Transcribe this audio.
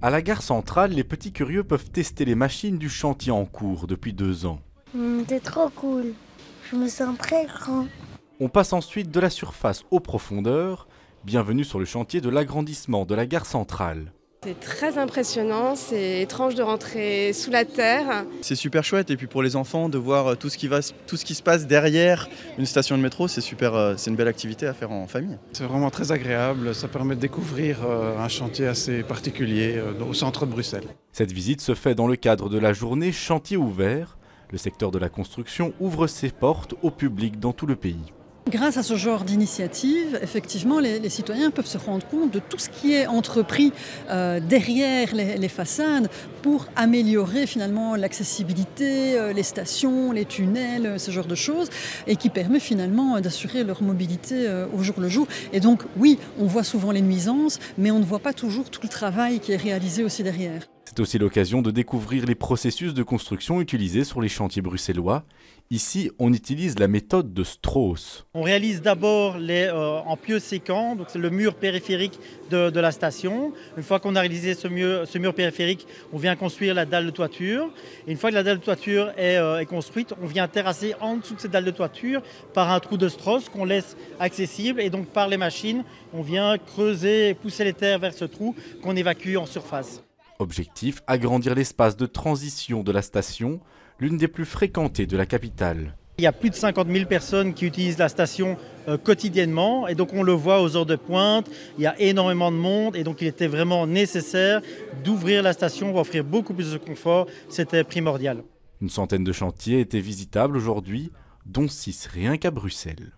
À la gare centrale, les petits curieux peuvent tester les machines du chantier en cours depuis 2 ans. C'est trop cool. Je me sens très grand. On passe ensuite de la surface aux profondeurs. Bienvenue sur le chantier de l'agrandissement de la gare centrale. C'est très impressionnant, c'est étrange de rentrer sous la terre. C'est super chouette et puis pour les enfants de voir tout ce qui se passe derrière une station de métro, c'est super, c'est une belle activité à faire en famille. C'est vraiment très agréable, ça permet de découvrir un chantier assez particulier au centre de Bruxelles. Cette visite se fait dans le cadre de la journée Chantier ouvert. Le secteur de la construction ouvre ses portes au public dans tout le pays. Grâce à ce genre d'initiative, effectivement, les citoyens peuvent se rendre compte de tout ce qui est entrepris derrière les façades pour améliorer finalement l'accessibilité, les stations, les tunnels, ce genre de choses, et qui permet finalement d'assurer leur mobilité au jour le jour. Et donc, oui, on voit souvent les nuisances, mais on ne voit pas toujours tout le travail qui est réalisé aussi derrière. C'est aussi l'occasion de découvrir les processus de construction utilisés sur les chantiers bruxellois. Ici, on utilise la méthode de Strauss. On réalise d'abord en pieux séquent, donc c'est le mur périphérique de la station. Une fois qu'on a réalisé ce mur périphérique, on vient construire la dalle de toiture. Et une fois que la dalle de toiture est construite, on vient terrasser en dessous de cette dalle de toiture par un trou de Strauss qu'on laisse accessible. Et donc par les machines, on vient creuser et pousser les terres vers ce trou qu'on évacue en surface. Objectif, agrandir l'espace de transition de la station, l'une des plus fréquentées de la capitale. Il y a plus de 50 000 personnes qui utilisent la station quotidiennement et donc on le voit aux heures de pointe, il y a énormément de monde et donc il était vraiment nécessaire d'ouvrir la station pour offrir beaucoup plus de confort, c'était primordial. Une centaine de chantiers étaient visitables aujourd'hui, dont 6 rien qu'à Bruxelles.